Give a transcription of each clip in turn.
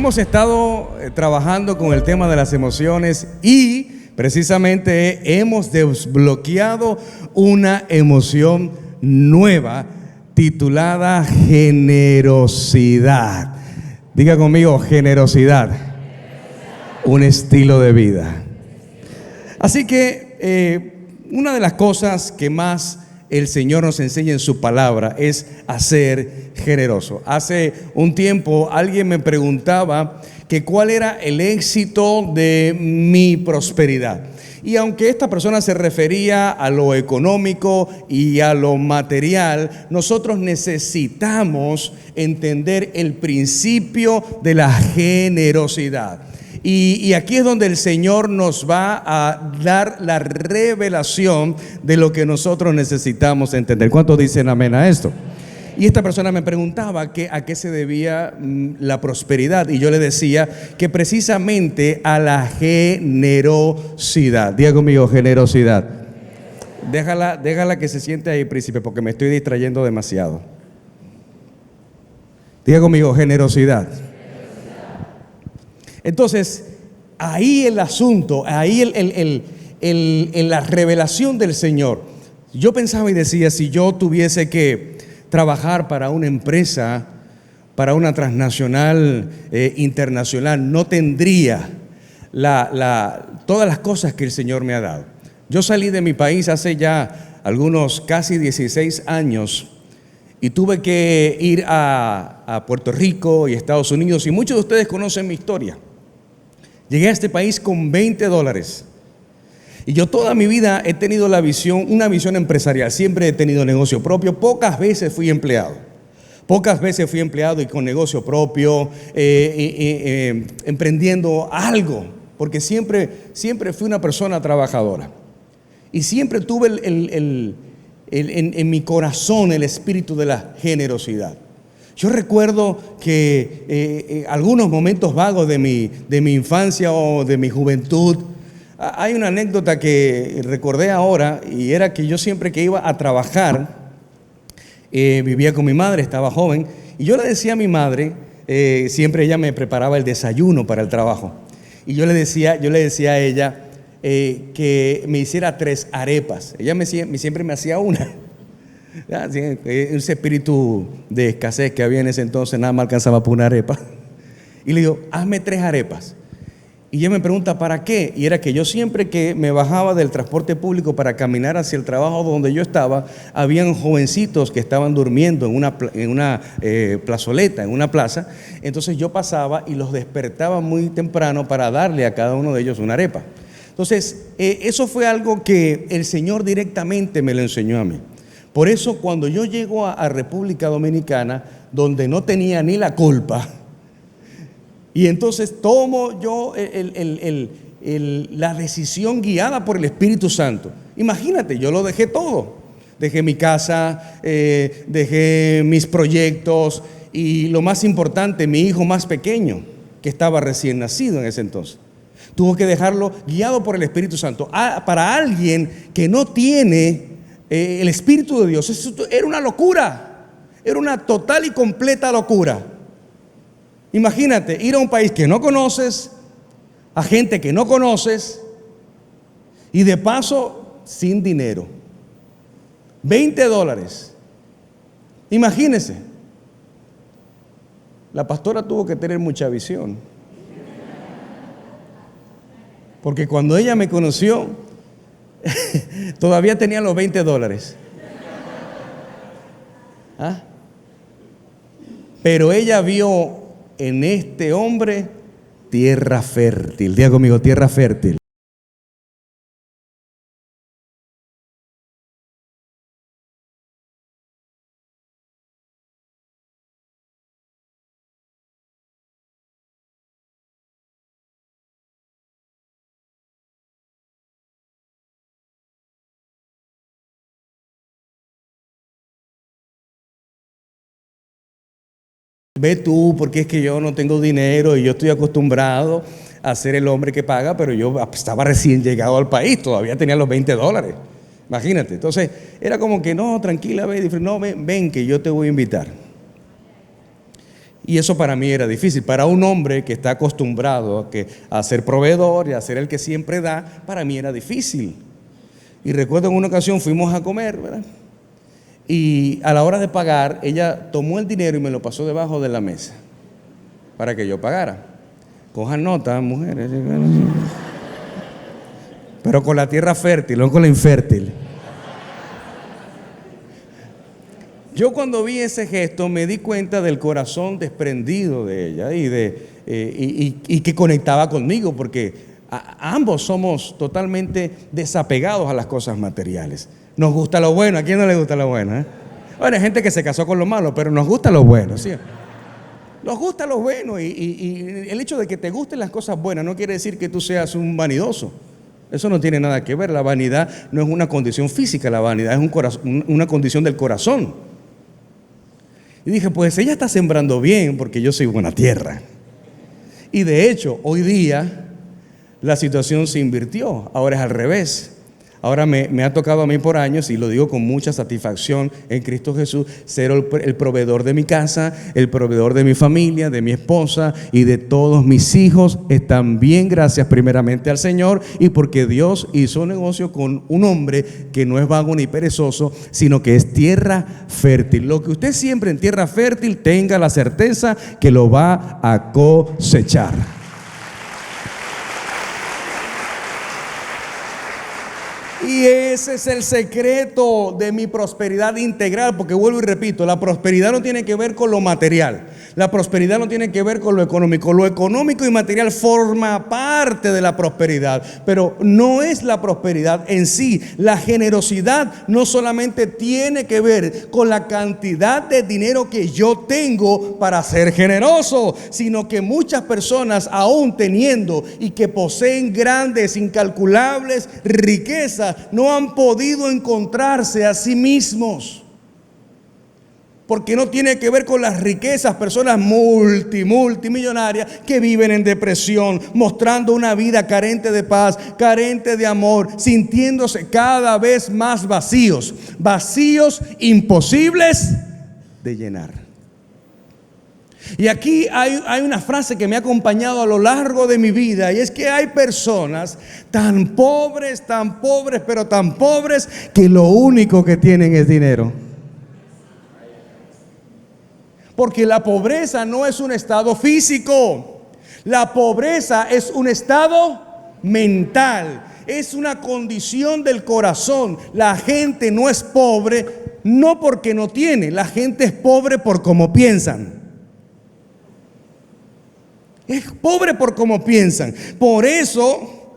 hemos estado trabajando con el tema de las emociones y precisamente hemos desbloqueado una emoción nueva titulada generosidad. Diga conmigo, generosidad, un estilo de vida. Así que una de las cosas que más el Señor nos enseña en su palabra es a ser generoso. Hace un tiempo alguien me preguntaba que cuál era el éxito de mi prosperidad. Y aunque esta persona se refería a lo económico y a lo material, nosotros necesitamos entender el principio de la generosidad. Y aquí es donde el Señor nos va a dar la revelación de lo que nosotros necesitamos entender. ¿Cuántos dicen amén a esto? Y esta persona me preguntaba a qué se debía la prosperidad. Y yo le decía que precisamente a la generosidad. Diga conmigo, generosidad. Déjala que se siente ahí, príncipe, porque me estoy distrayendo demasiado. Diga conmigo, generosidad. Entonces, ahí el asunto, ahí la revelación del Señor. Yo pensaba y decía, si yo tuviese que trabajar para una empresa, para una transnacional, internacional, no tendría todas las cosas que el Señor me ha dado. Yo salí de mi país hace ya algunos casi 16 años y tuve que ir a Puerto Rico y Estados Unidos, y muchos de ustedes conocen mi historia. Llegué a este país con $20. Y yo toda mi vida he tenido una visión empresarial. Siempre he tenido negocio propio. Pocas veces fui empleado y con negocio propio, emprendiendo algo, porque siempre fui una persona trabajadora. Y siempre tuve en mi corazón el espíritu de la generosidad. Yo recuerdo que algunos momentos vagos de mi infancia o de mi juventud, hay una anécdota que recordé ahora, y era que yo siempre que iba a trabajar, vivía con mi madre, estaba joven, y yo le decía a mi madre, siempre ella me preparaba el desayuno para el trabajo, y yo le decía a ella que me hiciera 3 arepas. Ella siempre me hacía una. Ese espíritu de escasez que había en ese entonces, nada más alcanzaba por una arepa. Y le digo, hazme 3 arepas. Y ella me pregunta, ¿para qué? Y era que yo siempre que me bajaba del transporte público para caminar hacia el trabajo donde yo estaba, habían jovencitos que estaban durmiendo en una plazoleta, en una plaza. Entonces yo pasaba y los despertaba muy temprano para darle a cada uno de ellos una arepa. Entonces, eso fue algo que el Señor directamente me lo enseñó a mí. Por eso cuando yo llego a República Dominicana, donde no tenía ni la culpa, y entonces tomo yo la decisión guiada por el Espíritu Santo. Imagínate, yo lo dejé todo. Dejé mi casa, dejé mis proyectos y lo más importante, mi hijo más pequeño, que estaba recién nacido en ese entonces. Tuvo que dejarlo guiado por el Espíritu Santo. Para alguien que no tiene el Espíritu de Dios, eso era una locura, era una total y completa locura. Imagínate ir a un país que no conoces, a gente que no conoces, y de paso sin dinero. $20. Imagínese. La pastora tuvo que tener mucha visión, porque cuando ella me conoció todavía tenía los $20. Pero ella vio en este hombre tierra fértil. Diga conmigo, tierra fértil. Ve tú, porque es que yo no tengo dinero y yo estoy acostumbrado a ser el hombre que paga, pero yo estaba recién llegado al país, todavía tenía los $20. Imagínate. Entonces era como que no, tranquila, no, ven que yo te voy a invitar. Y eso para mí era difícil. Para un hombre que está acostumbrado a ser proveedor y a ser el que siempre da, para mí era difícil. Y recuerdo en una ocasión fuimos a comer, ¿verdad? Y a la hora de pagar, ella tomó el dinero y me lo pasó debajo de la mesa para que yo pagara. Cojan nota, mujeres. Pero con la tierra fértil, no con la infértil. Yo cuando vi ese gesto me di cuenta del corazón desprendido de ella y que conectaba conmigo, porque ambos somos totalmente desapegados a las cosas materiales. Nos gusta lo bueno. ¿A quién no le gusta lo bueno? Bueno, hay gente que se casó con lo malo, pero nos gusta lo bueno, ¿sí? Nos gusta lo bueno, y el hecho de que te gusten las cosas buenas no quiere decir que tú seas un vanidoso. Eso no tiene nada que ver. La vanidad no es una condición física, la vanidad es una condición del corazón. Y dije, pues ella está sembrando bien porque yo soy buena tierra. Y de hecho, hoy día la situación se invirtió. Ahora es al revés. Ahora me ha tocado a mí por años, y lo digo con mucha satisfacción en Cristo Jesús, ser el proveedor de mi casa, el proveedor de mi familia, de mi esposa y de todos mis hijos. Están bien, gracias primeramente al Señor, y porque Dios hizo un negocio con un hombre que no es vago ni perezoso, sino que es tierra fértil. Lo que usted siembre en tierra fértil, tenga la certeza que lo va a cosechar. Y ese es el secreto de mi prosperidad integral, porque vuelvo y repito, la prosperidad no tiene que ver con lo material, la prosperidad no tiene que ver con lo económico. Lo económico y material forma parte de la prosperidad, pero no es la prosperidad en sí. La generosidad no solamente tiene que ver con la cantidad de dinero que yo tengo para ser generoso, sino que muchas personas, aún teniendo y que poseen grandes, incalculables riquezas, no han podido encontrarse a sí mismos. Porque no tiene que ver con las riquezas. Personas multimillonarias que viven en depresión, mostrando una vida carente de paz, carente de amor, sintiéndose cada vez más vacíos imposibles de llenar. Y aquí hay una frase que me ha acompañado a lo largo de mi vida, y es que hay personas tan pobres, pero tan pobres, que lo único que tienen es dinero. Porque la pobreza no es un estado físico, la pobreza es un estado mental, es una condición del corazón. La gente no es pobre no porque no tiene, la gente es pobre por cómo piensan. Es pobre por cómo piensan. Por eso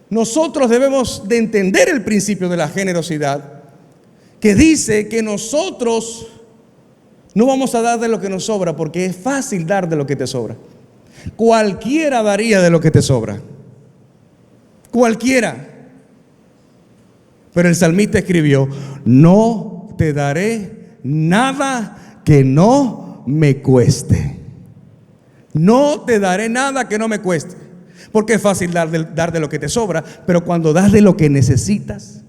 nosotros debemos de entender el principio de la generosidad, que dice que nosotros no vamos a dar de lo que nos sobra, porque es fácil dar de lo que te sobra. Cualquiera daría de lo que te sobra. Cualquiera. Pero el salmista escribió: no te daré nada que no me cueste. No te daré nada que no me cueste. Porque es fácil dar de lo que te sobra, pero cuando das de lo que necesitas.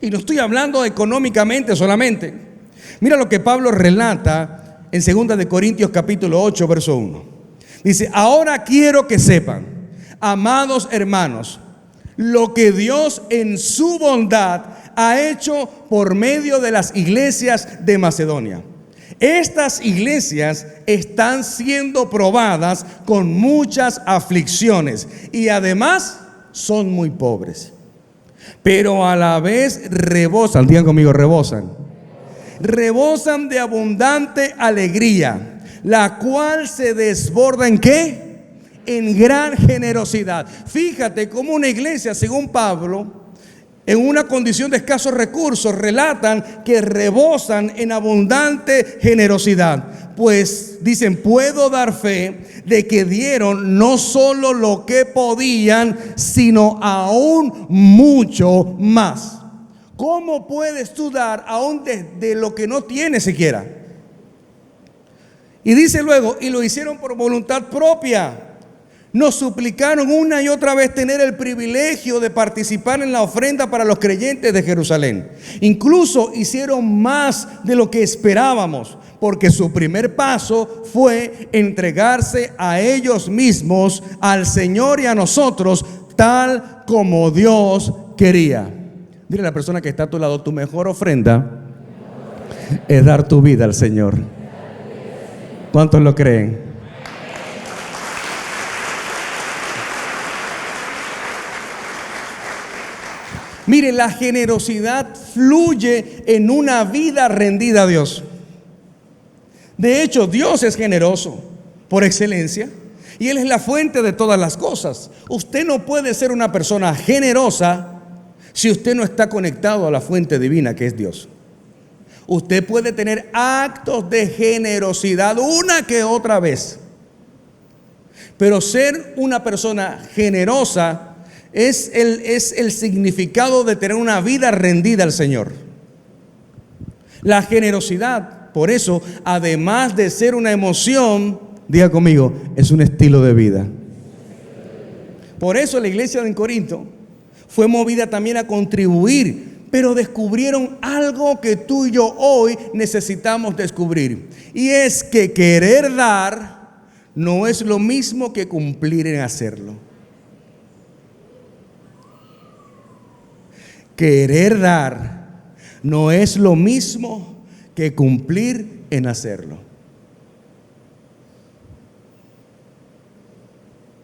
Y no estoy hablando económicamente solamente. Mira lo que Pablo relata en 2 de Corintios capítulo 8, verso 1. Dice: ahora quiero que sepan, amados hermanos, lo que Dios en su bondad ha hecho por medio de las iglesias de Macedonia. Estas iglesias están siendo probadas con muchas aflicciones y además son muy pobres, pero a la vez rebosan, digan conmigo, rebosan de abundante alegría, la cual se desborda ¿en qué? En gran generosidad. Fíjate cómo una iglesia, según Pablo, en una condición de escasos recursos, relatan que rebosan en abundante generosidad. Pues dicen: puedo dar fe de que dieron no solo lo que podían, sino aún mucho más. ¿Cómo puedes tú dar aún de lo que no tienes siquiera? Y dice luego: y lo hicieron por voluntad propia. Nos suplicaron una y otra vez tener el privilegio de participar en la ofrenda para los creyentes de Jerusalén. Incluso hicieron más de lo que esperábamos, porque su primer paso fue entregarse a ellos mismos, al Señor y a nosotros, tal como Dios quería. Dile a la persona que está a tu lado: tu mejor ofrenda es dar tu vida al Señor. ¿Cuántos lo creen? Mire, la generosidad fluye en una vida rendida a Dios. De hecho, Dios es generoso por excelencia y Él es la fuente de todas las cosas. Usted no puede ser una persona generosa si usted no está conectado a la fuente divina que es Dios. Usted puede tener actos de generosidad una que otra vez, pero ser una persona generosa es el significado de tener una vida rendida al Señor. La generosidad, por eso, además de ser una emoción, diga conmigo, es un estilo de vida. Por eso la iglesia de Corinto fue movida también a contribuir, pero descubrieron algo que tú y yo hoy necesitamos descubrir, y es que querer dar no es lo mismo que cumplir en hacerlo. Querer dar no es lo mismo que cumplir en hacerlo.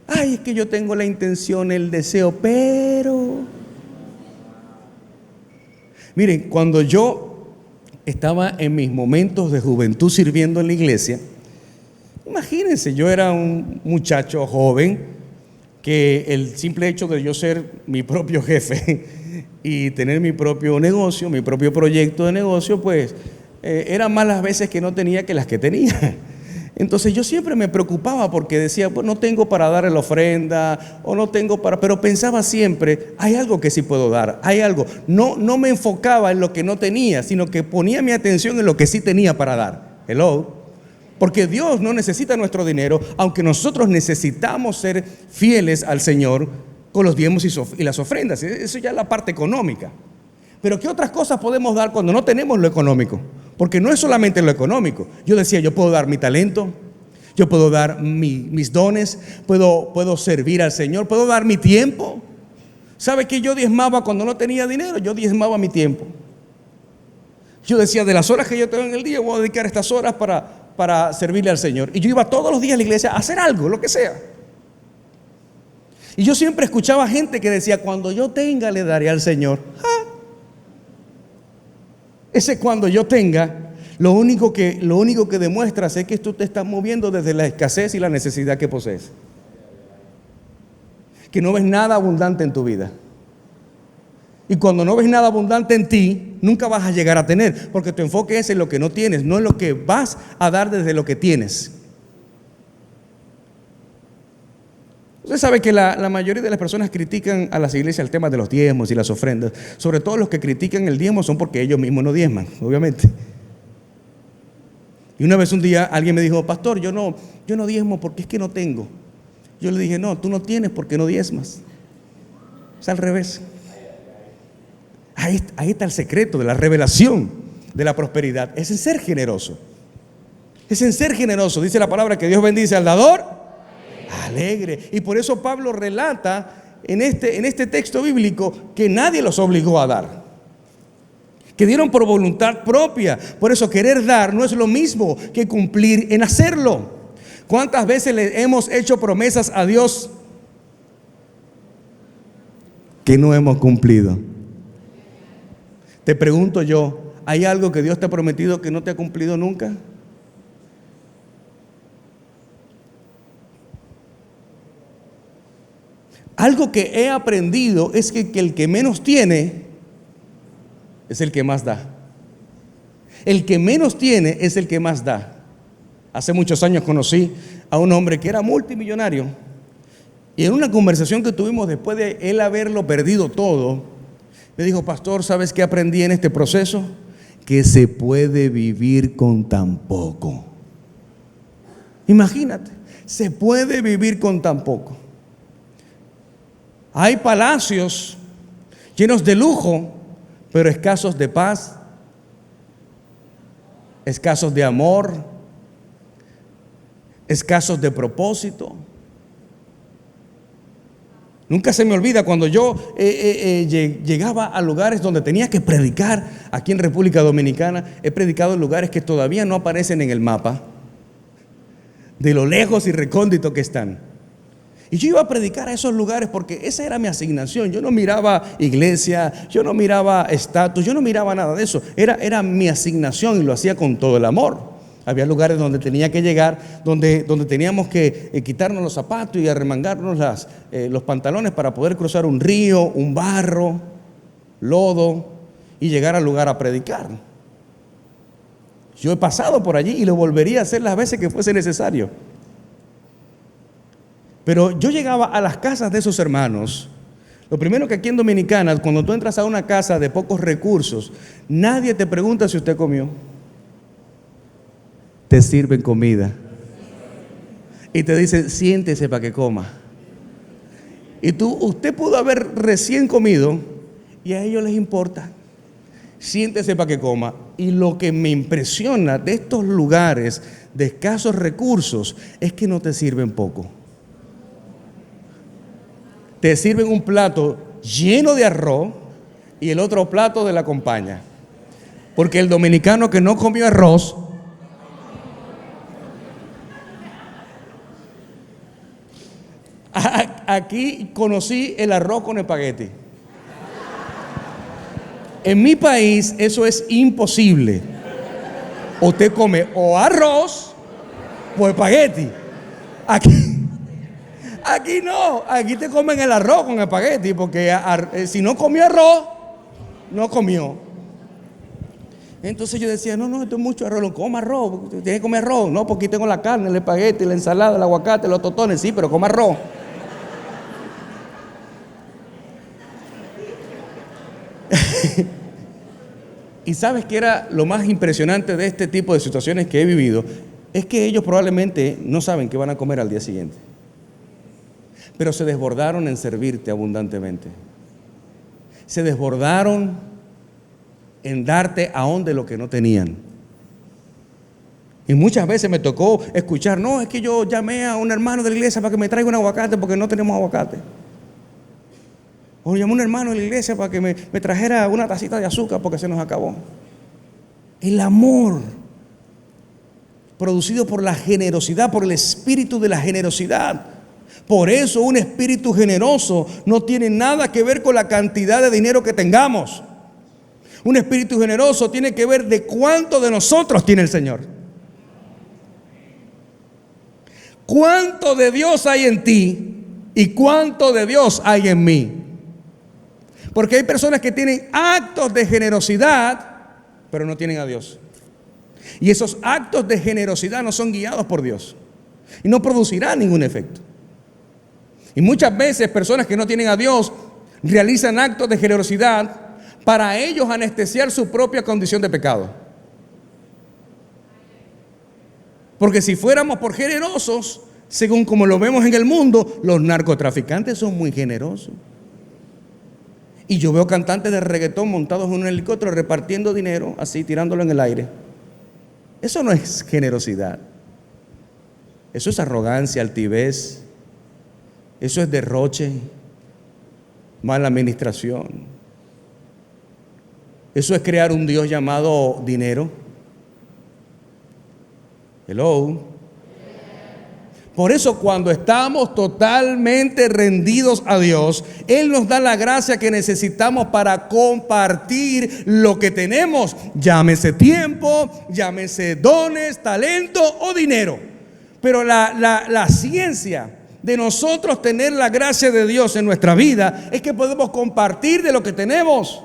Ay, es que yo tengo la intención, el deseo, pero... Miren, cuando yo estaba en mis momentos de juventud sirviendo en la iglesia, imagínense, yo era un muchacho joven que el simple hecho de yo ser mi propio jefe y tener mi propio negocio, mi propio proyecto de negocio, pues eran más las veces que no tenía que las que tenía. Entonces yo siempre me preocupaba porque decía, pues no tengo para dar la ofrenda, o no tengo para, pero pensaba siempre, hay algo que sí puedo dar, hay algo. No me enfocaba en lo que no tenía, sino que ponía mi atención en lo que sí tenía para dar. Hello. Porque Dios no necesita nuestro dinero, aunque nosotros necesitamos ser fieles al Señor con los diezmos y las ofrendas. Eso ya es la parte económica. Pero ¿qué otras cosas podemos dar cuando no tenemos lo económico? Porque no es solamente lo económico. Yo decía, yo puedo dar mi talento, yo puedo dar mis dones, puedo servir al Señor, puedo dar mi tiempo. ¿Sabe que yo diezmaba cuando no tenía dinero? Yo diezmaba mi tiempo. Yo decía, de las horas que yo tengo en el día, voy a dedicar estas horas para servirle al Señor. Y yo iba todos los días a la iglesia a hacer algo, lo que sea. Y yo siempre escuchaba gente que decía, cuando yo tenga le daré al Señor. Ese cuando yo tenga, lo único que demuestras es que tú te estás moviendo desde la escasez y la necesidad que posees. Que no ves nada abundante en tu vida. Y cuando no ves nada abundante en ti, nunca vas a llegar a tener, porque tu enfoque es en lo que no tienes, no en lo que vas a dar desde lo que tienes. Usted sabe que la mayoría de las personas critican a las iglesias el tema de los diezmos y las ofrendas. Sobre todo los que critican el diezmo son porque ellos mismos no diezman, obviamente. Y un día alguien me dijo, pastor, yo no diezmo porque es que no tengo. Yo le dije, no, tú no tienes porque no diezmas. Es al revés. Ahí está el secreto de la revelación de la prosperidad. Es en ser generoso. Es en ser generoso. Dice la palabra que Dios bendice al dador alegre. Y por eso Pablo relata en este texto bíblico que nadie los obligó a dar, que dieron por voluntad propia. Por eso querer dar no es lo mismo que cumplir en hacerlo. ¿Cuántas veces le hemos hecho promesas a Dios que no hemos cumplido? Te pregunto yo, ¿hay algo que Dios te ha prometido que no te ha cumplido nunca? Algo que he aprendido es que el que menos tiene es el que más da. El que menos tiene es el que más da. Hace muchos años conocí a un hombre que era multimillonario, y en una conversación que tuvimos después de él haberlo perdido todo, me dijo, pastor, ¿sabes qué aprendí en este proceso? Que se puede vivir con tan poco. Imagínate, se puede vivir con tan poco. Hay palacios llenos de lujo, pero escasos de paz. escasos de amor, escasos de propósito. Nunca se me olvida cuando yo llegaba a lugares donde tenía que predicar aquí en República Dominicana. He predicado en lugares que todavía no aparecen en el mapa, de lo lejos y recóndito que están. Y yo iba a predicar a esos lugares porque esa era mi asignación. Yo no miraba iglesia, yo no miraba estatus, yo no miraba nada de eso. Era mi asignación y lo hacía con todo el amor. Había lugares donde tenía que llegar, donde teníamos que quitarnos los zapatos y arremangarnos los pantalones para poder cruzar un río, un barro, lodo y llegar al lugar a predicar. Yo he pasado por allí y lo volvería a hacer las veces que fuese necesario. Pero yo llegaba a las casas de esos hermanos. Lo primero que aquí en Dominicana, cuando tú entras a una casa de pocos recursos, nadie te pregunta si usted comió. Te sirven comida y te dicen siéntese para que coma. Y usted pudo haber recién comido y a ellos les importa. Siéntese para que coma. Y lo que me impresiona de estos lugares de escasos recursos es que no te sirven poco. Te sirven un plato lleno de arroz y el otro plato de la acompaña. Porque el dominicano que no comió arroz, aquí conocí el arroz con espagueti. En mi país eso es imposible. Usted come o arroz o espagueti. Aquí no, aquí te comen el arroz con espagueti, porque si no comió arroz, no comió. Entonces yo decía, no, esto es mucho arroz, no coma arroz, tienes que comer arroz. No, porque aquí tengo la carne, el espagueti, la ensalada, el aguacate, los tostones, sí, pero coma arroz. Y sabes que era lo más impresionante de este tipo de situaciones que he vivido, es que ellos probablemente no saben qué van a comer al día siguiente, pero se desbordaron en servirte abundantemente. Se desbordaron en darte aún de lo que no tenían. Y muchas veces me tocó escuchar, no, es que yo llamé a un hermano de la iglesia para que me traiga un aguacate porque no tenemos aguacate. O llamé a un hermano de la iglesia para que me trajera una tacita de azúcar porque se nos acabó. El amor producido por la generosidad, por el espíritu de la generosidad. Por eso un espíritu generoso no tiene nada que ver con la cantidad de dinero que tengamos. Un espíritu generoso tiene que ver de cuánto de nosotros tiene el Señor. ¿Cuánto de Dios hay en ti y cuánto de Dios hay en mí? Porque hay personas que tienen actos de generosidad, pero no tienen a Dios. Y esos actos de generosidad no son guiados por Dios. Y no producirán ningún efecto. Y muchas veces personas que no tienen a Dios realizan actos de generosidad para ellos anestesiar su propia condición de pecado. Porque si fuéramos por generosos, según como lo vemos en el mundo, los narcotraficantes son muy generosos. Y yo veo cantantes de reggaetón montados en un helicóptero repartiendo dinero, así tirándolo en el aire. Eso no es generosidad. Eso es arrogancia, altivez. Eso es derroche, mala administración. Eso es crear un Dios llamado dinero. Hello. Por eso cuando estamos totalmente rendidos a Dios, Él nos da la gracia que necesitamos para compartir lo que tenemos. Llámese tiempo, llámese dones, talento o dinero. Pero la ciencia de nosotros tener la gracia de Dios en nuestra vida es que podemos compartir de lo que tenemos.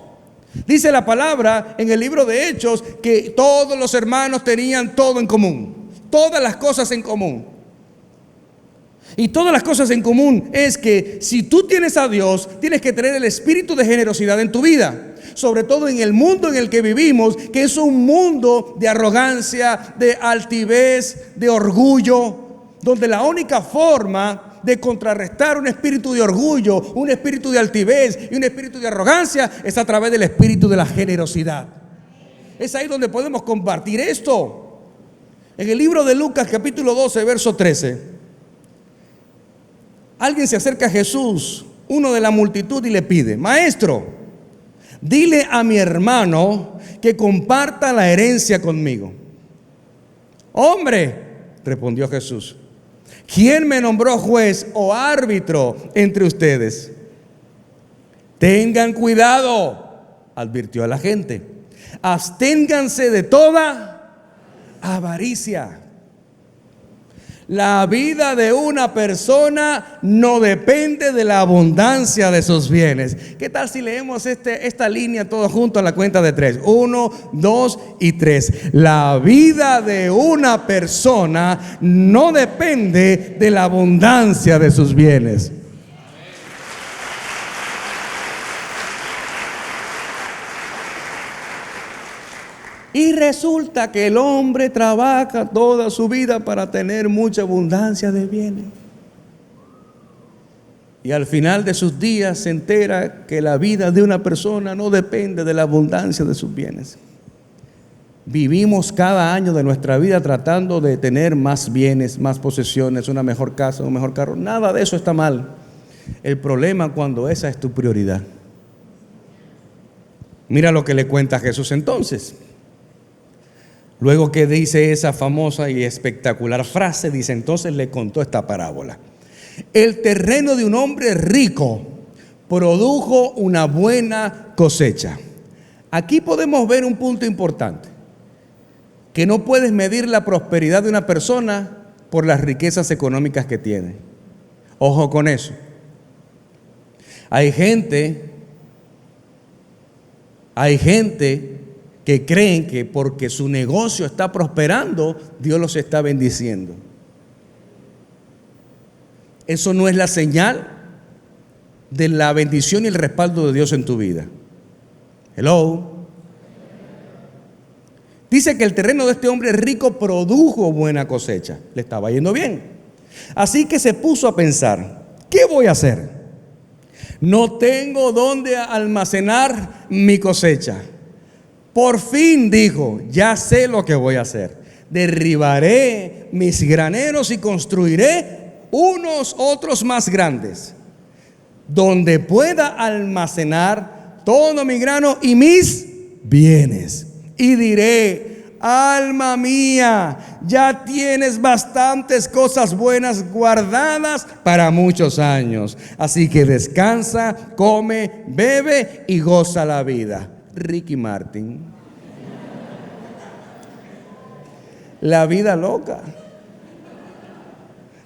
Dice la palabra en el libro de Hechos que todos los hermanos tenían todo en común. Todas las cosas en común. Y todas las cosas en común es que si tú tienes a Dios, tienes que tener el espíritu de generosidad en tu vida. Sobre todo en el mundo en el que vivimos, que es un mundo de arrogancia, de altivez, de orgullo, donde la única forma de contrarrestar un espíritu de orgullo, un espíritu de altivez y un espíritu de arrogancia es a través del espíritu de la generosidad. Es ahí donde podemos compartir esto. En el libro de Lucas, capítulo 12, verso 13. Alguien se acerca a Jesús, uno de la multitud, y le pide: Maestro, dile a mi hermano que comparta la herencia conmigo. Hombre, respondió Jesús, ¿quién me nombró juez o árbitro entre ustedes? Tengan cuidado, advirtió a la gente. Absténganse de toda avaricia. La vida de una persona no depende de la abundancia de sus bienes. ¿Qué tal si leemos esta línea todos juntos a la cuenta de 3? 1, 2 y 3. La vida de una persona no depende de la abundancia de sus bienes. Y resulta que el hombre trabaja toda su vida para tener mucha abundancia de bienes. Y al final de sus días se entera que la vida de una persona no depende de la abundancia de sus bienes. Vivimos cada año de nuestra vida tratando de tener más bienes, más posesiones, una mejor casa, un mejor carro. Nada de eso está mal. El problema cuando esa es tu prioridad. Mira lo que le cuenta Jesús entonces. Luego que dice esa famosa y espectacular frase, dice: entonces le contó esta parábola. El terreno de un hombre rico produjo una buena cosecha. Aquí podemos ver un punto importante, que no puedes medir la prosperidad de una persona por las riquezas económicas que tiene. Ojo con eso. Hay gente que creen que porque su negocio está prosperando, Dios los está bendiciendo. Eso no es la señal de la bendición y el respaldo de Dios en tu vida. Hello. Dice que el terreno de este hombre rico produjo buena cosecha. Le estaba yendo bien. Así que se puso a pensar: ¿qué voy a hacer? No tengo dónde almacenar mi cosecha. Por fin dijo: ya sé lo que voy a hacer. Derribaré mis graneros y construiré unos otros más grandes, donde pueda almacenar todo mi grano y mis bienes. Y diré: alma mía, ya tienes bastantes cosas buenas guardadas para muchos años. Así que descansa, come, bebe y goza la vida. Ricky Martin. La vida loca.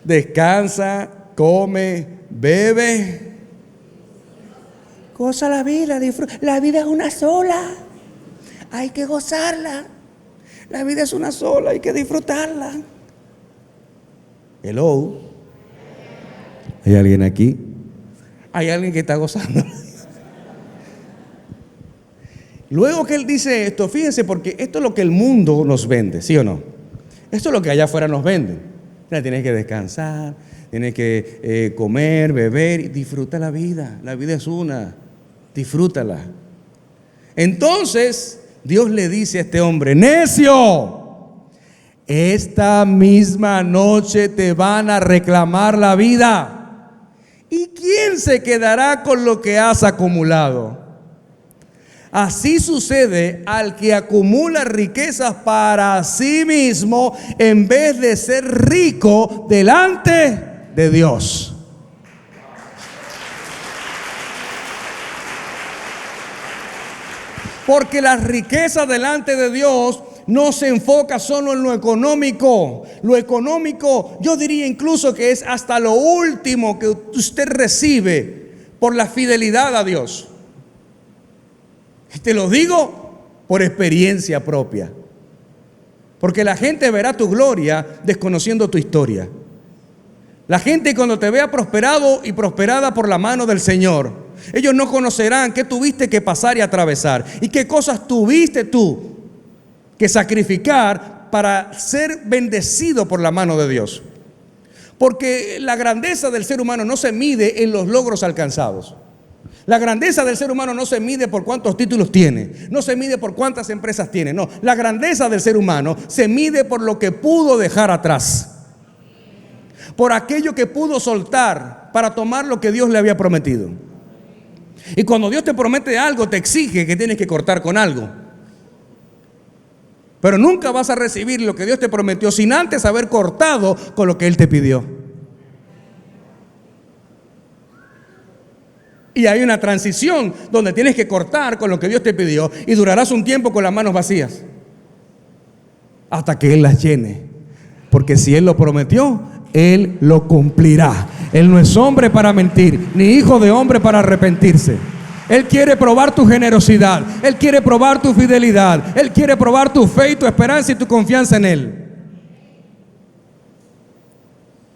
Descansa, come, bebe, goza la vida, disfruta. La vida es una sola, hay que gozarla. La vida es una sola, hay que disfrutarla. Hello. ¿Hay alguien aquí? ¿Hay alguien que está gozando? Luego que él dice esto, fíjense, porque esto es lo que el mundo nos vende, ¿sí o no? Esto es lo que allá afuera nos venden. Tienes que descansar, tienes que comer, beber y disfruta la vida. La vida es una, disfrútala. Entonces Dios le dice a este hombre: necio, esta misma noche te van a reclamar la vida. ¿Y quién se quedará con lo que has acumulado? Así sucede al que acumula riquezas para sí mismo en vez de ser rico delante de Dios. Porque la riqueza delante de Dios no se enfoca solo en lo económico. Lo económico, yo diría incluso que es hasta lo último que usted recibe por la fidelidad a Dios. Te lo digo por experiencia propia. Porque la gente verá tu gloria desconociendo tu historia. La gente, cuando te vea prosperado y prosperada por la mano del Señor, ellos no conocerán qué tuviste que pasar y atravesar y qué cosas tuviste tú que sacrificar para ser bendecido por la mano de Dios. Porque la grandeza del ser humano no se mide en los logros alcanzados. La grandeza del ser humano no se mide por cuántos títulos tiene, no se mide por cuántas empresas tiene, no. La grandeza del ser humano se mide por lo que pudo dejar atrás, por aquello que pudo soltar para tomar lo que Dios le había prometido. Y cuando Dios te promete algo, te exige que tienes que cortar con algo. Pero nunca vas a recibir lo que Dios te prometió sin antes haber cortado con lo que Él te pidió. Y hay una transición donde tienes que cortar con lo que Dios te pidió y durarás un tiempo con las manos vacías hasta que Él las llene. Porque si Él lo prometió, Él lo cumplirá. Él no es hombre para mentir, ni hijo de hombre para arrepentirse. Él quiere probar tu generosidad, Él quiere probar tu fidelidad, Él quiere probar tu fe y tu esperanza y tu confianza en Él.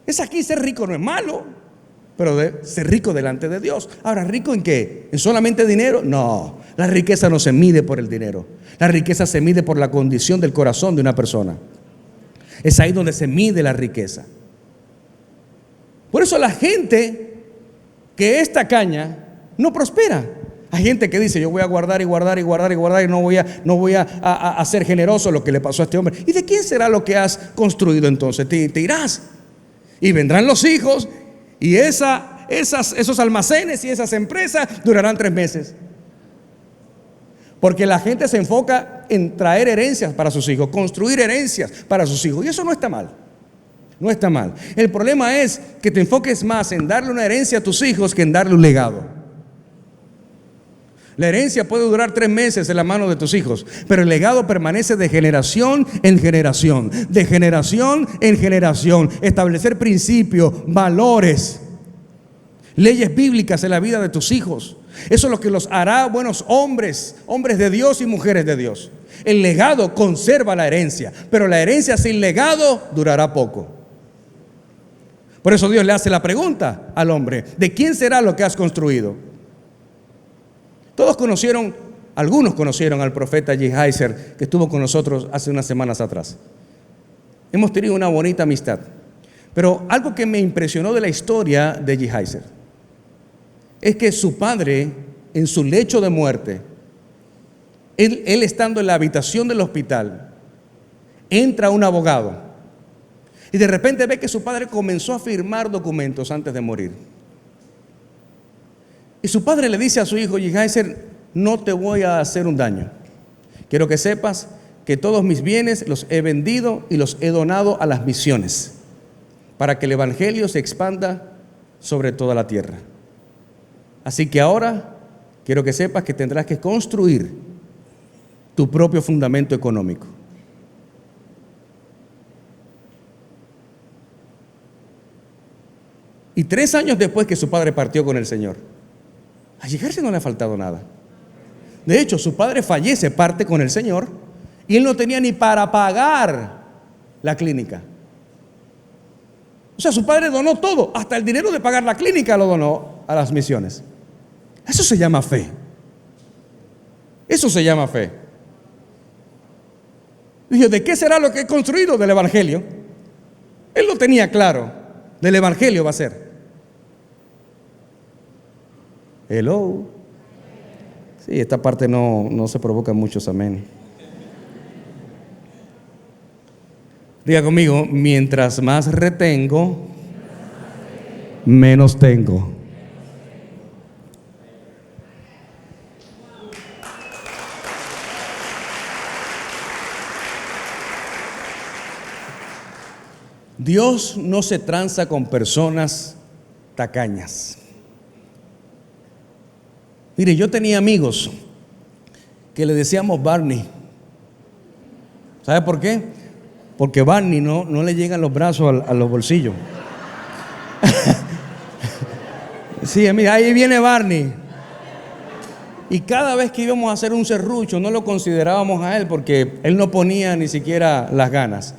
Es aquí, ser rico no es malo, pero ser rico delante de Dios. Ahora, ¿rico en qué? ¿En solamente dinero? No, la riqueza no se mide por el dinero. La riqueza se mide por la condición del corazón de una persona. Es ahí donde se mide la riqueza. Por eso la gente que es tacaña no prospera. Hay gente que dice: yo voy a guardar y guardar y guardar y guardar y no voy a ser generoso. Lo que le pasó a este hombre. ¿Y de quién será lo que has construido entonces? Te irás y vendrán los hijos. Y esos almacenes y esas empresas durarán 3 meses. Porque la gente se enfoca en traer herencias para sus hijos, construir herencias para sus hijos. Y eso no está mal. No está mal. El problema es que te enfoques más en darle una herencia a tus hijos que en darle un legado. La herencia puede durar 3 meses en la mano de tus hijos, pero el legado permanece de generación en generación, de generación en generación. Establecer principios, valores, leyes bíblicas en la vida de tus hijos. Eso es lo que los hará buenos hombres, hombres de Dios y mujeres de Dios. El legado conserva la herencia, pero la herencia sin legado durará poco. Por eso Dios le hace la pregunta al hombre: ¿de quién será lo que has construido? Algunos conocieron al profeta Geheiser, que estuvo con nosotros hace unas semanas atrás. Hemos tenido una bonita amistad. Pero algo que me impresionó de la historia de Geheiser es que su padre, en su lecho de muerte, él estando en la habitación del hospital, entra un abogado y de repente ve que su padre comenzó a firmar documentos antes de morir. Y su padre le dice a su hijo: Geheiser, no te voy a hacer un daño. Quiero que sepas que todos mis bienes los he vendido y los he donado a las misiones, para que el evangelio se expanda sobre toda la tierra. Así que ahora quiero que sepas que tendrás que construir tu propio fundamento económico. Y 3 años después que su padre partió con el Señor, a Geheiser no le ha faltado nada. De hecho, su padre fallece, parte con el Señor, y él no tenía ni para pagar la clínica. O sea, su padre donó todo, hasta el dinero de pagar la clínica lo donó a las misiones. Eso se llama fe. Eso se llama fe. Dijo: ¿de qué será lo que he construido? Del evangelio. Él lo tenía claro. Del evangelio va a ser. Hello. Sí, esta parte no se provoca muchos amén. Diga conmigo: mientras más retengo, menos tengo. Dios no se tranza con personas tacañas. Mire, yo tenía amigos que le decíamos Barney. ¿Sabe por qué? Porque Barney no le llegan los brazos a los bolsillos. Sí, mira, ahí viene Barney. Y cada vez que íbamos a hacer un serrucho, no lo considerábamos a él, porque él no ponía ni siquiera las ganas.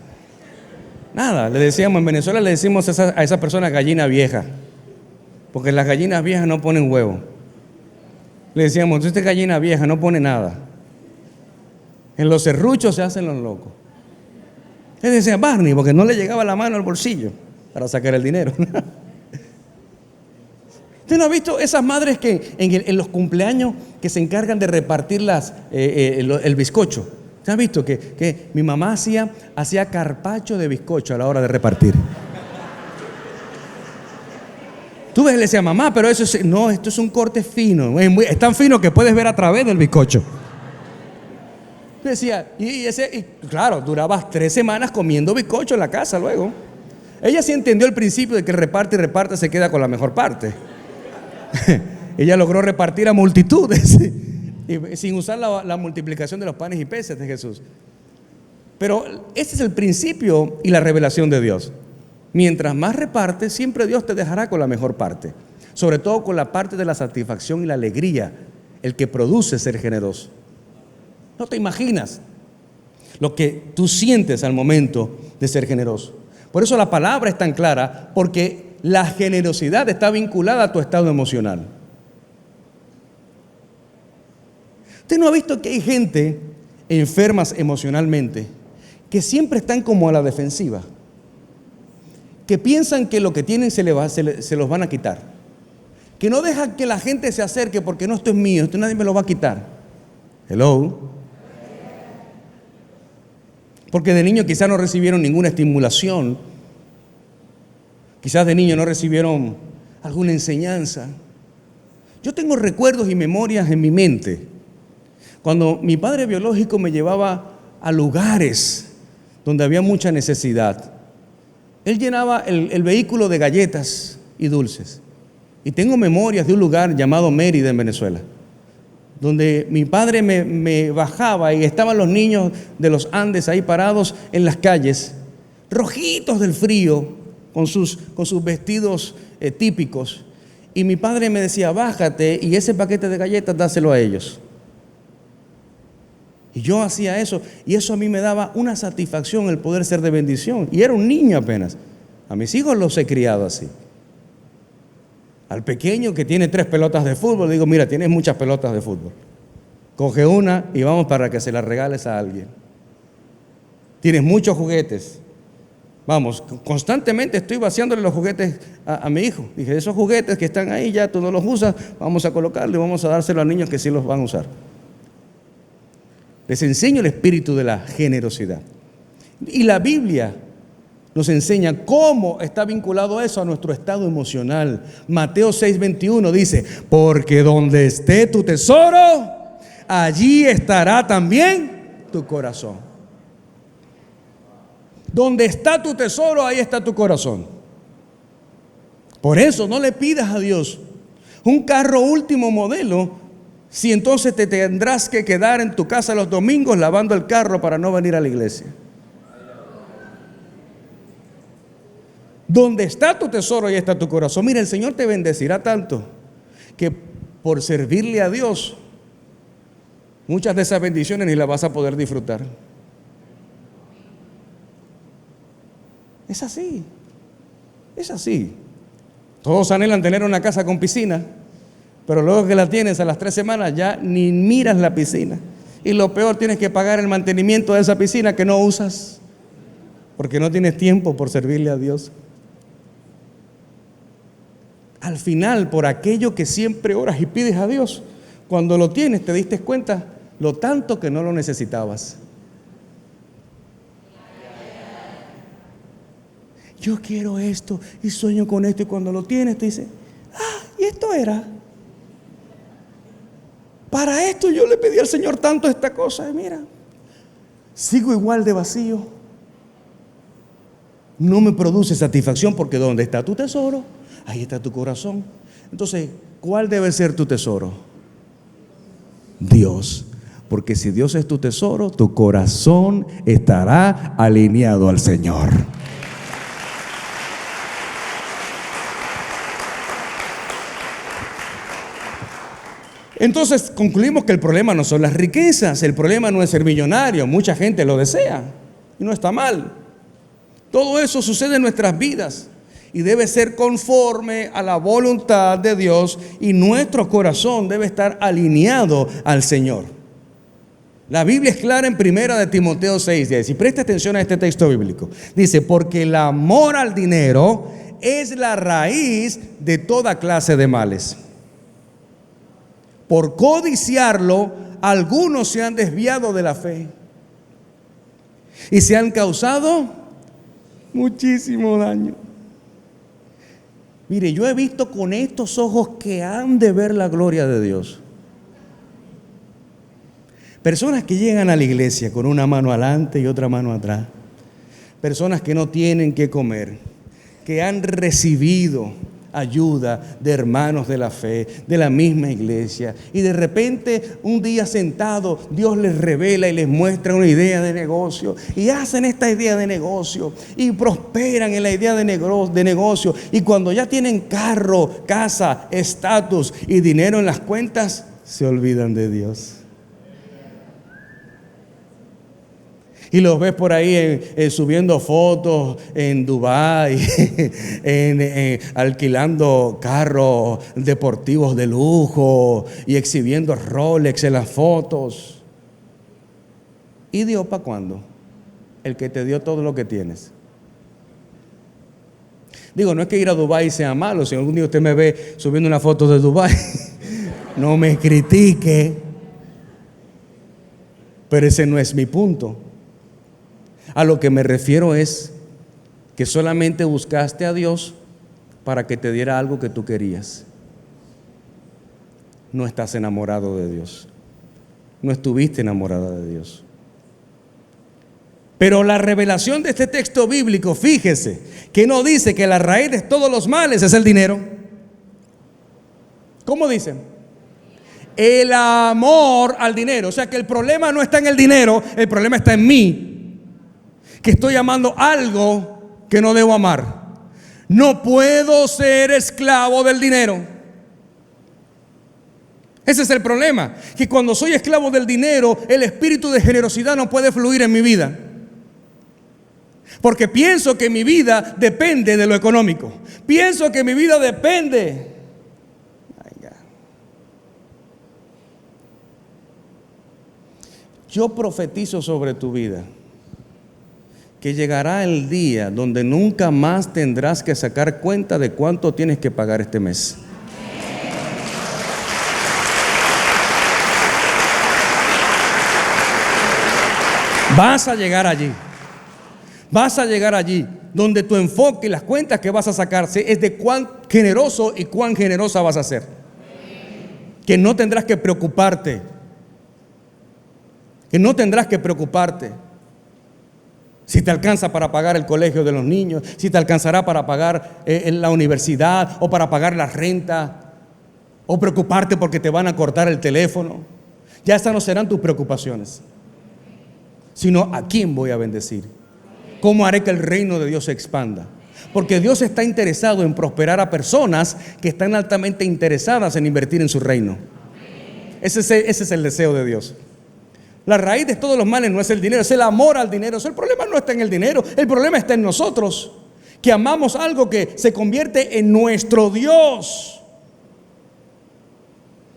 Nada, le decíamos, en Venezuela le decimos a esa persona gallina vieja, porque las gallinas viejas no ponen huevo. Le decíamos: esta gallina vieja no pone nada. En los serruchos se hacen los locos. Él decía Barney, porque no le llegaba la mano al bolsillo para sacar el dinero. ¿Usted no ha visto esas madres que en los cumpleaños que se encargan de repartir el bizcocho? ¿Usted ha visto que mi mamá hacía carpaccio de bizcocho a la hora de repartir? Tú ves, le decía, mamá, pero esto es un corte fino, es tan fino que puedes ver a través del bizcocho. Decía, y claro, duraba 3 semanas comiendo bizcocho en la casa luego. Ella sí entendió el principio de que reparte y reparte se queda con la mejor parte. Ella logró repartir a multitudes sin usar la multiplicación de los panes y peces de Jesús. Pero ese es el principio y la revelación de Dios. Mientras más repartes, siempre Dios te dejará con la mejor parte, sobre todo con la parte de la satisfacción y la alegría, el que produce ser generoso. No te imaginas lo que tú sientes al momento de ser generoso. Por eso la palabra es tan clara, porque la generosidad está vinculada a tu estado emocional. ¿Usted no ha visto que hay gente enfermas emocionalmente que siempre están como a la defensiva? Que piensan que lo que tienen se los van a quitar. Que no dejan que la gente se acerque porque no, esto es mío, esto nadie me lo va a quitar. Hello. Porque de niño quizás no recibieron ninguna estimulación. Quizás de niño no recibieron alguna enseñanza. Yo tengo recuerdos y memorias en mi mente. Cuando mi padre biológico me llevaba a lugares donde había mucha necesidad, él llenaba el vehículo de galletas y dulces. Y tengo memorias de un lugar llamado Mérida en Venezuela, donde mi padre me bajaba y estaban los niños de los Andes ahí parados en las calles, rojitos del frío, con sus vestidos típicos. Y mi padre me decía, bájate y ese paquete de galletas dáselo a ellos. Y yo hacía eso, y eso a mí me daba una satisfacción el poder ser de bendición. Y era un niño apenas. A mis hijos los he criado así. Al pequeño que tiene 3 pelotas de fútbol, digo, mira, tienes muchas pelotas de fútbol. Coge una y vamos para que se la regales a alguien. Tienes muchos juguetes. Vamos, constantemente estoy vaciándole los juguetes a mi hijo. Dije, esos juguetes que están ahí ya tú no los usas, vamos a colocarlos y vamos a dárselo a niños que sí los van a usar. Les enseño el espíritu de la generosidad. Y la Biblia nos enseña cómo está vinculado eso a nuestro estado emocional. Mateo 6:21 dice, porque donde esté tu tesoro, allí estará también tu corazón. Donde está tu tesoro, ahí está tu corazón. Por eso no le pidas a Dios un carro último modelo, si entonces te tendrás que quedar en tu casa los domingos lavando el carro para no venir a la iglesia. Donde está tu tesoro, ahí está tu corazón. Mira, el Señor te bendecirá tanto que por servirle a Dios, muchas de esas bendiciones ni las vas a poder disfrutar. Es así, es así. Todos anhelan tener una casa con piscina, pero luego que la tienes a las 3 semanas ya ni miras la piscina. Y lo peor, tienes que pagar el mantenimiento de esa piscina que no usas, porque no tienes tiempo por servirle a Dios. Al final, por aquello que siempre oras y pides a Dios, cuando lo tienes te diste cuenta lo tanto que no lo necesitabas. Yo quiero esto y sueño con esto, y cuando lo tienes te dice, y esto era. Para esto yo le pedí al Señor tanto esta cosa, y mira, sigo igual de vacío. No me produce satisfacción, porque donde está tu tesoro, ahí está tu corazón. Entonces, ¿cuál debe ser tu tesoro? Dios. Porque si Dios es tu tesoro, tu corazón estará alineado al Señor. Entonces concluimos que el problema no son las riquezas, el problema no es ser millonario. Mucha gente lo desea y no está mal. Todo eso sucede en nuestras vidas y debe ser conforme a la voluntad de Dios, y nuestro corazón debe estar alineado al Señor. La Biblia es clara en 1 Timoteo 6:10, y presta atención a este texto bíblico. Dice, porque el amor al dinero es la raíz de toda clase de males. Por codiciarlo, algunos se han desviado de la fe y se han causado muchísimo daño. Mire, yo he visto con estos ojos que han de ver la gloria de Dios. Personas que llegan a la iglesia con una mano adelante y otra mano atrás. Personas que no tienen que comer, que han recibido ayuda de hermanos de la fe, de la misma iglesia, y de repente un día sentado Dios les revela y les muestra una idea de negocio, y hacen esta idea de negocio y prosperan en la idea de negocio, y cuando ya tienen carro, casa, estatus y dinero en las cuentas, se olvidan de Dios. Y los ves por ahí subiendo fotos en Dubái, alquilando carros deportivos de lujo y exhibiendo Rolex en las fotos. ¿Y Dios para cuándo? El que te dio todo lo que tienes. Digo, no es que ir a Dubái sea malo. Si algún día usted me ve subiendo una foto de Dubái, no me critique. Pero ese no es mi punto. A lo que me refiero es que solamente buscaste a Dios para que te diera algo que tú querías. No estás enamorado de Dios. No estuviste enamorada de Dios. Pero la revelación de este texto bíblico, fíjese, que no dice que la raíz de todos los males es el dinero. ¿Cómo dice? El amor al dinero. O sea que el problema no está en el dinero, el problema está en mí, que estoy amando algo que no debo amar. No puedo ser esclavo del dinero. Ese es el problema, que cuando soy esclavo del dinero, el espíritu de generosidad no puede fluir en mi vida. Porque pienso que mi vida depende de lo económico. Pienso que mi vida depende. Yo profetizo sobre tu vida que llegará el día donde nunca más tendrás que sacar cuenta de cuánto tienes que pagar este mes. Vas a llegar allí. Vas a llegar allí donde tu enfoque y las cuentas que vas a sacarse es de cuán generoso y cuán generosa vas a ser. Que no tendrás que preocuparte. Que no tendrás que preocuparte si te alcanza para pagar el colegio de los niños, si te alcanzará para pagar la universidad o para pagar la renta, o preocuparte porque te van a cortar el teléfono. Ya esas no serán tus preocupaciones, sino a quién voy a bendecir, cómo haré que el reino de Dios se expanda. Porque Dios está interesado en prosperar a personas que están altamente interesadas en invertir en su reino. Ese es el deseo de Dios. La raíz de todos los males no es el dinero, es el amor al dinero. El problema no está en el dinero, el problema está en nosotros, que amamos algo que se convierte en nuestro Dios.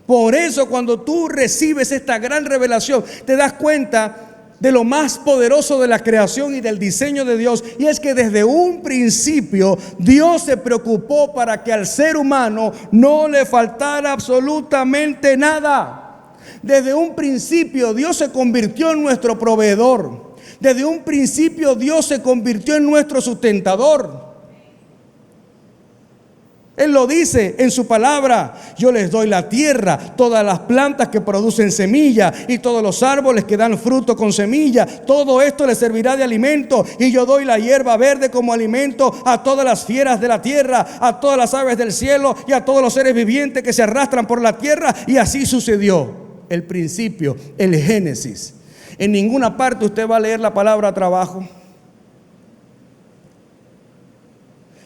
Por eso cuando tú recibes esta gran revelación, te das cuenta de lo más poderoso de la creación y del diseño de Dios. Y es que desde un principio Dios se preocupó para que al ser humano no le faltara absolutamente nada. Desde un principio Dios se convirtió en nuestro proveedor. Desde un principio Dios se convirtió en nuestro sustentador. Él lo dice en su palabra: yo les doy la tierra, todas las plantas que producen semilla y todos los árboles que dan fruto con semilla. Todo esto les servirá de alimento, y yo doy la hierba verde como alimento a todas las fieras de la tierra, a todas las aves del cielo y a todos los seres vivientes que se arrastran por la tierra. Y así sucedió. El principio, el Génesis. En ninguna parte usted va a leer la palabra trabajo.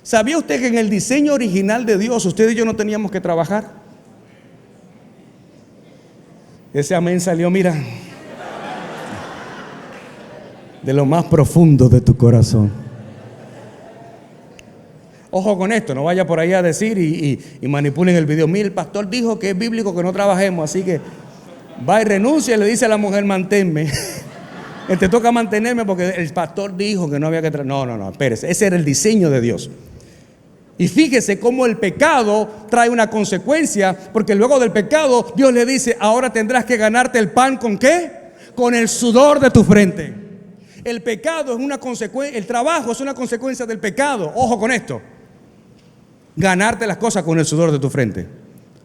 ¿Sabía usted que en el diseño original de Dios usted y yo no teníamos que trabajar? Ese amén salió, mira, de lo más profundo de tu corazón. Ojo con esto, no vaya por ahí a decir y manipulen el video. Mira, el pastor dijo que es bíblico que no trabajemos, así que va y renuncia y le dice a la mujer: manténme. Te toca mantenerme porque el pastor dijo que no había que trabajar. No, espérese. Ese era el diseño de Dios. Y fíjese cómo el pecado trae una consecuencia, porque luego del pecado Dios le dice: ahora tendrás que ganarte el pan ¿con qué? Con el sudor de tu frente. El pecado es una consecuencia, el trabajo es una consecuencia del pecado. Ojo con esto: ganarte las cosas con el sudor de tu frente,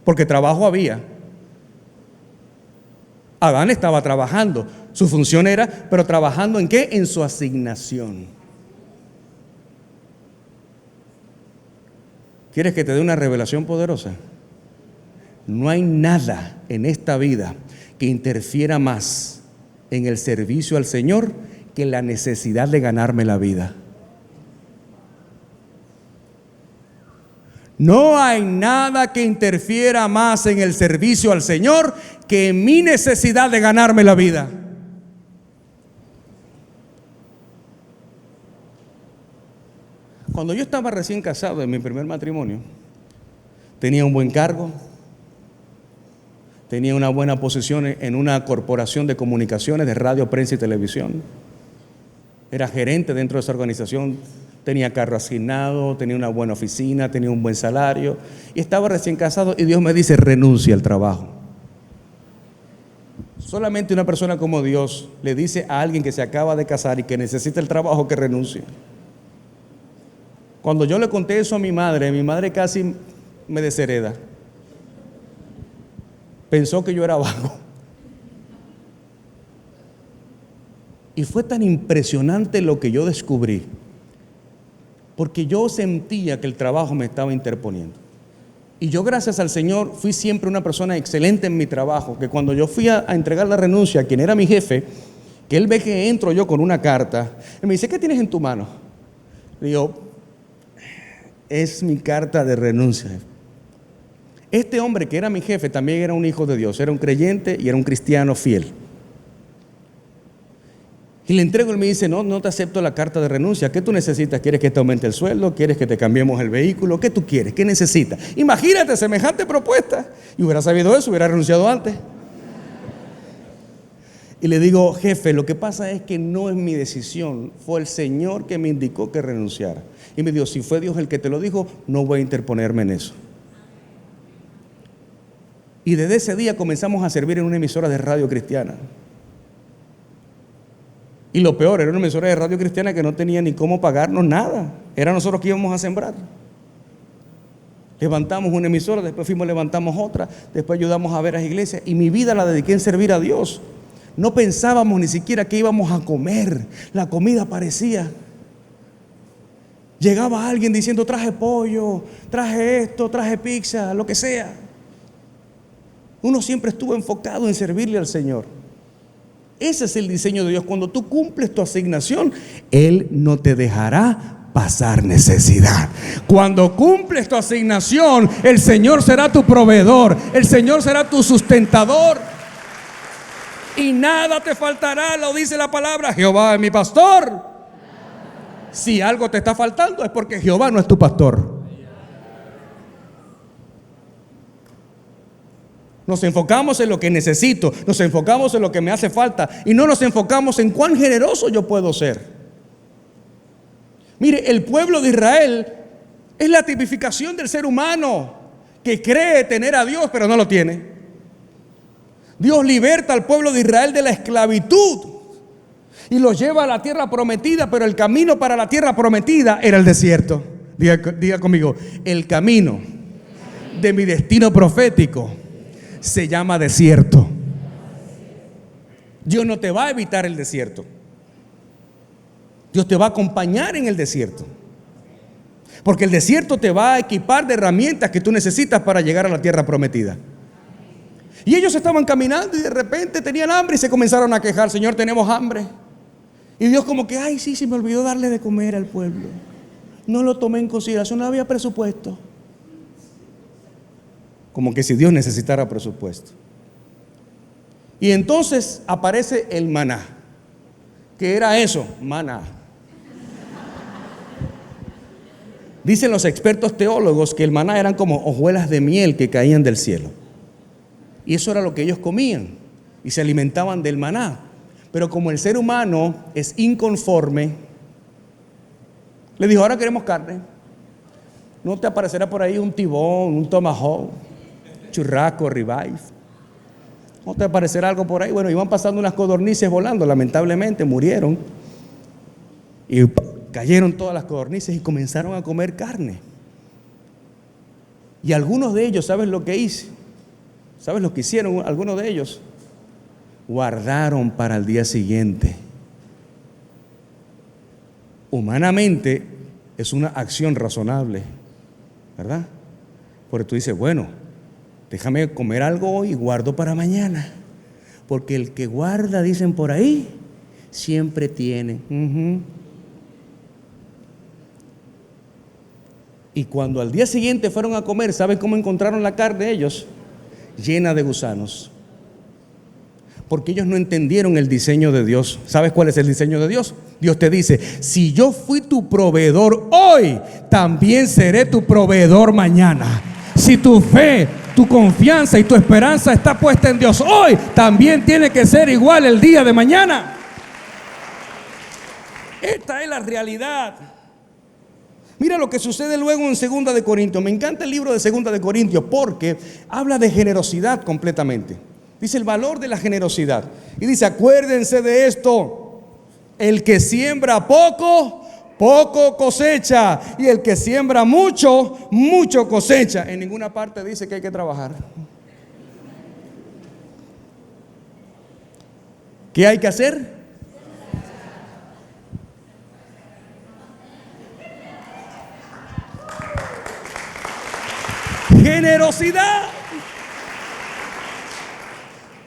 porque trabajo había. Adán estaba trabajando, su función era, pero trabajando ¿en qué? En su asignación. ¿Quieres que te dé una revelación poderosa? No hay nada en esta vida que interfiera más en el servicio al Señor que la necesidad de ganarme la vida. No hay nada que interfiera más en el servicio al Señor que mi necesidad de ganarme la vida. Cuando yo estaba recién casado en mi primer matrimonio, tenía un buen cargo, tenía una buena posición en una corporación de comunicaciones, de radio, prensa y televisión. Era gerente dentro de esa organización, tenía carro asignado, tenía una buena oficina, tenía un buen salario, y estaba recién casado y Dios me dice: renuncia al trabajo. Solamente una persona como Dios le dice a alguien que se acaba de casar y que necesita el trabajo que renuncie. Cuando yo le conté eso a mi madre casi me deshereda. Pensó que yo era vago. Y fue tan impresionante lo que yo descubrí, porque yo sentía que el trabajo me estaba interponiendo. Y yo, gracias al Señor, fui siempre una persona excelente en mi trabajo, que cuando yo fui a entregar la renuncia a quien era mi jefe, que él ve que entro yo con una carta, él me dice: ¿qué tienes en tu mano? Le digo: es mi carta de renuncia. Este hombre que era mi jefe también era un hijo de Dios, era un creyente y era un cristiano fiel. Y le entrego, él me dice: no te acepto la carta de renuncia. ¿Qué tú necesitas? ¿Quieres que te aumente el sueldo? ¿Quieres que te cambiemos el vehículo? ¿Qué tú quieres? ¿Qué necesitas? Imagínate semejante propuesta. Y hubiera sabido eso, hubiera renunciado antes. Y le digo: jefe, lo que pasa es que no es mi decisión, fue el Señor que me indicó que renunciara. Y me dijo: si fue Dios el que te lo dijo, no voy a interponerme en eso. Y desde ese día comenzamos a servir en una emisora de radio cristiana. Y lo peor, era una emisora de radio cristiana que no tenía ni cómo pagarnos nada. Era nosotros que íbamos a sembrar. Levantamos una emisora, después levantamos otra, después ayudamos a ver a las iglesias. Y mi vida la dediqué en servir a Dios. No pensábamos ni siquiera que íbamos a comer. La comida aparecía. Llegaba alguien diciendo: traje pollo, traje esto, traje pizza, lo que sea. Uno siempre estuvo enfocado en servirle al Señor. Ese es el diseño de Dios. Cuando tú cumples tu asignación, Él no te dejará pasar necesidad. Cuando cumples tu asignación, el Señor será tu proveedor, el Señor será tu sustentador, y nada te faltará. Lo dice la palabra: Jehová es mi pastor. Si algo te está faltando es porque Jehová no es tu pastor. Nos enfocamos en lo que necesito, nos enfocamos en lo que me hace falta, y no nos enfocamos en cuán generoso yo puedo ser. Mire, el pueblo de Israel es la tipificación del ser humano que cree tener a Dios pero no lo tiene. Dios liberta al pueblo de Israel de la esclavitud y los lleva a la tierra prometida, pero el camino para la tierra prometida era el desierto. Diga conmigo: el camino de mi destino profético se llama desierto. Dios no te va a evitar el desierto. Dios te va a acompañar en el desierto, porque el desierto te va a equipar de herramientas que tú necesitas para llegar a la tierra prometida. Y ellos estaban caminando y de repente tenían hambre y se comenzaron a quejar: Señor, tenemos hambre. Y Dios como que: ay, sí, se me olvidó darle de comer al pueblo. No lo tomé en consideración, no había presupuesto. Como que si Dios necesitara presupuesto. Y entonces aparece el maná. ¿Qué era eso? Maná. Dicen los expertos teólogos que el maná eran como hojuelas de miel que caían del cielo. Y eso era lo que ellos comían y se alimentaban del maná. Pero como el ser humano es inconforme, le dijo: ahora queremos carne. no te aparecerá por ahí un tibón, un tomahawk, churrasco, ribeye. No te aparecerá algo por ahí. Bueno, iban pasando unas codornices volando, lamentablemente murieron. Y cayeron todas las codornices y comenzaron a comer carne. Y algunos de ellos, ¿sabes lo que hice? ¿Sabes lo que hicieron algunos de ellos? Guardaron para el día siguiente. Humanamente es una acción razonable, ¿verdad? Porque tú dices, bueno, déjame comer algo hoy y guardo para mañana. Porque el que guarda, dicen por ahí, siempre tiene. Y cuando al día siguiente fueron a comer, ¿saben cómo encontraron la carne de ellos? Llena de gusanos. Porque ellos no entendieron el diseño de Dios. ¿Sabes cuál es el diseño de Dios? Dios te dice, si yo fui tu proveedor hoy, también seré tu proveedor mañana. Si tu fe, tu confianza y tu esperanza está puesta en Dios hoy, también tiene que ser igual el día de mañana. Esta es la realidad. Mira lo que sucede luego en 2 de Corintios. Me encanta el libro de 2 de Corintios porque habla de generosidad completamente. Dice el valor de la generosidad. Y dice, acuérdense de esto. El que siembra poco, poco cosecha. Y el que siembra mucho, mucho cosecha. En ninguna parte dice que hay que trabajar. ¿Qué hay que hacer? Generosidad.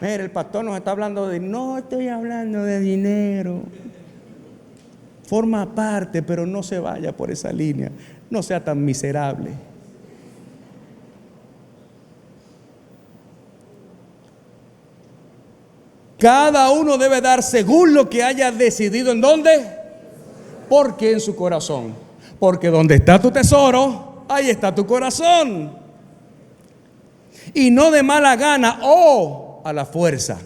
Mira, el pastor nos está hablando de, no estoy hablando de dinero. Forma parte, pero no se vaya por esa línea. No sea tan miserable. Cada uno debe dar según lo que haya decidido. ¿En dónde? Porque en su corazón. Porque donde está tu tesoro, ahí está tu corazón. Y no de mala gana o a la fuerza.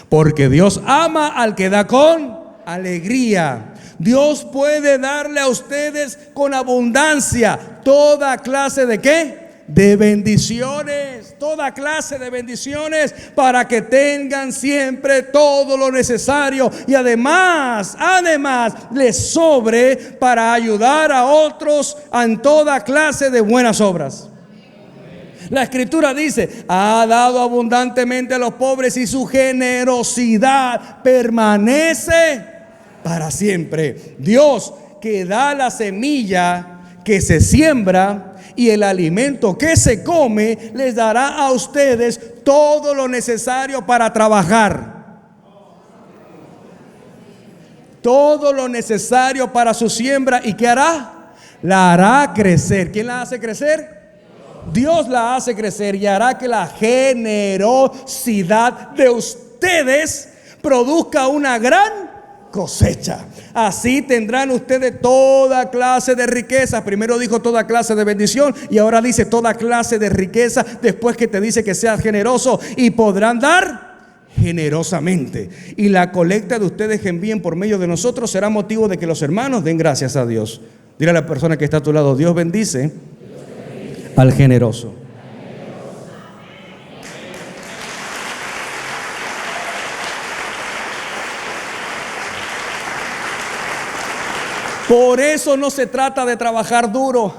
Porque Dios ama al que da con alegría. Dios puede darle a ustedes con abundancia toda clase de ¿qué? De bendiciones, toda clase de bendiciones para que tengan siempre todo lo necesario y además les sobre para ayudar a otros en toda clase de buenas obras. La escritura dice, ha dado abundantemente a los pobres y su generosidad permanece para siempre. Dios que da la semilla que se siembra y el alimento que se come, les dará a ustedes todo lo necesario para trabajar. Todo lo necesario para su siembra. ¿Y qué hará? La hará crecer. ¿Quién la hace crecer? Dios la hace crecer y hará que la generosidad de ustedes produzca una gran cosecha. Así tendrán ustedes toda clase de riqueza. Primero dijo toda clase de bendición y ahora dice toda clase de riqueza después que te dice que seas generoso y podrán dar generosamente. Y la colecta de ustedes que envíen por medio de nosotros será motivo de que los hermanos den gracias a Dios. Dile a la persona que está a tu lado, Dios bendice al generoso. Por eso no se trata de trabajar duro.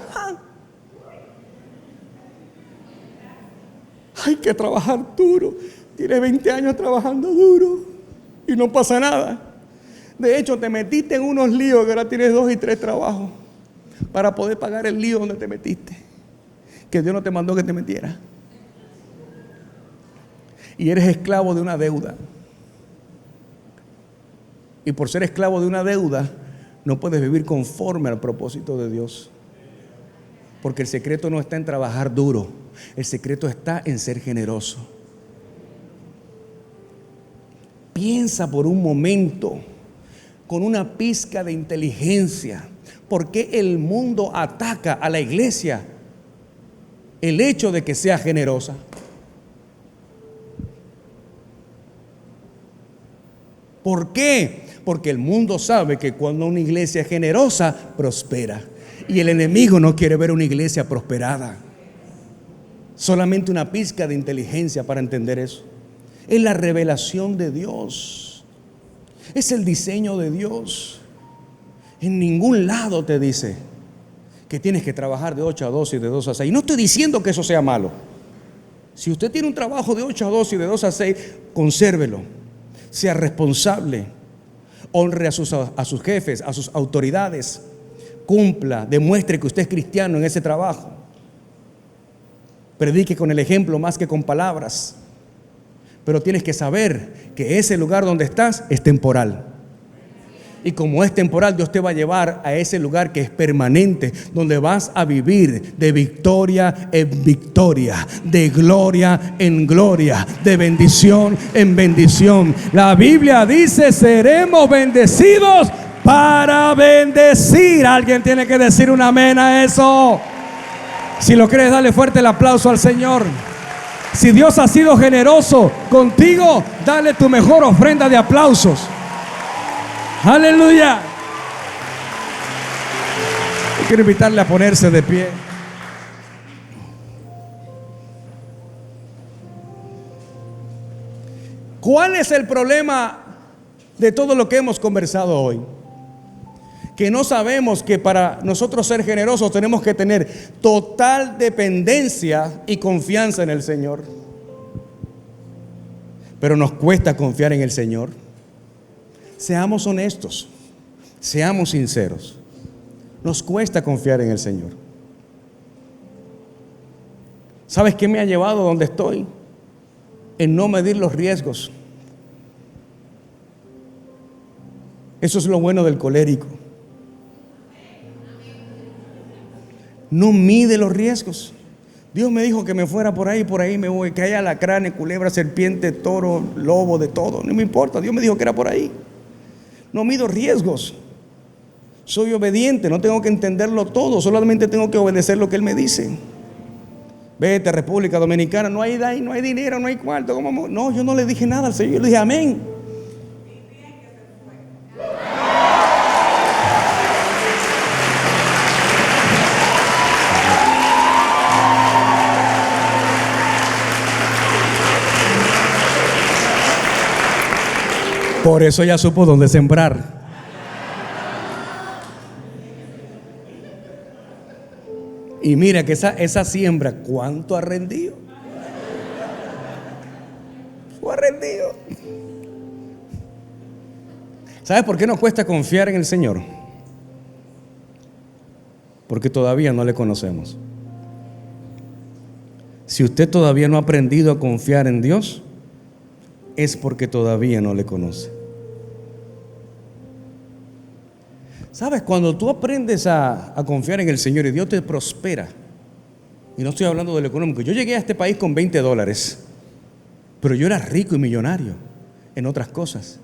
Hay que trabajar duro. Tienes 20 años trabajando duro y no pasa nada. De hecho, te metiste en unos líos que ahora tienes 2 y 3 trabajos para poder pagar el lío donde te metiste, que Dios no te mandó que te metiera. Y eres esclavo de una deuda. Y por ser esclavo de una deuda, no puedes vivir conforme al propósito de Dios. Porque el secreto no está en trabajar duro. El secreto está en ser generoso. Piensa por un momento, con una pizca de inteligencia, ¿por qué el mundo ataca a la iglesia? El hecho de que sea generosa. ¿Por qué? Porque el mundo sabe que cuando una iglesia es generosa, prospera. Y el enemigo no quiere ver una iglesia prosperada. Solamente una pizca de inteligencia para entender eso. Es la revelación de Dios. Es el diseño de Dios. En ningún lado te dice que tienes que trabajar de 8 a 12 y de 2 a 6. No estoy diciendo que eso sea malo. Si usted tiene un trabajo de 8 a 12 y de 2 a 6, consérvelo. Sea responsable. Honre a sus jefes, a sus autoridades. Cumpla, demuestre que usted es cristiano en ese trabajo. Predique con el ejemplo más que con palabras. Pero tienes que saber que ese lugar donde estás es temporal. Y como es temporal, Dios te va a llevar a ese lugar que es permanente, donde vas a vivir de victoria en victoria, de gloria en gloria, de bendición en bendición. La Biblia dice: seremos bendecidos para bendecir. Alguien tiene que decir un amén a eso. Si lo crees, dale fuerte el aplauso al Señor. Si Dios ha sido generoso contigo, dale tu mejor ofrenda de aplausos. Aleluya. Quiero invitarle a ponerse de pie. ¿Cuál es el problema de todo lo que hemos conversado hoy? Que no sabemos que para nosotros ser generosos tenemos que tener total dependencia y confianza en el Señor. Pero nos cuesta confiar en el Señor. Seamos honestos, seamos sinceros. Nos cuesta confiar en el Señor. ¿Sabes qué me ha llevado a donde estoy? En no medir los riesgos. Eso es lo bueno del colérico. No mide los riesgos. Dios me dijo que me fuera por ahí me voy. Que haya alacranes, culebra, serpiente, toro, lobo, de todo. No me importa, Dios me dijo que era por ahí. No mido riesgos. Soy obediente, no tengo que entenderlo todo. Solamente tengo que obedecer lo que Él me dice. Vete a República Dominicana, no hay dinero, no hay cuarto. ¿Cómo? No, yo no le dije nada al Señor. Yo le dije amén. Por eso ya supo dónde sembrar. Y mira que esa siembra, ¿cuánto ha rendido? Ha rendido. ¿Sabes por qué nos cuesta confiar en el Señor? Porque todavía no le conocemos. Si usted todavía no ha aprendido a confiar en Dios, es porque todavía no le conoce. ¿Sabes? Cuando tú aprendes a confiar en el Señor y Dios te prospera, y no estoy hablando de lo económico. Yo llegué a este país con $20, pero yo era rico y millonario en otras cosas.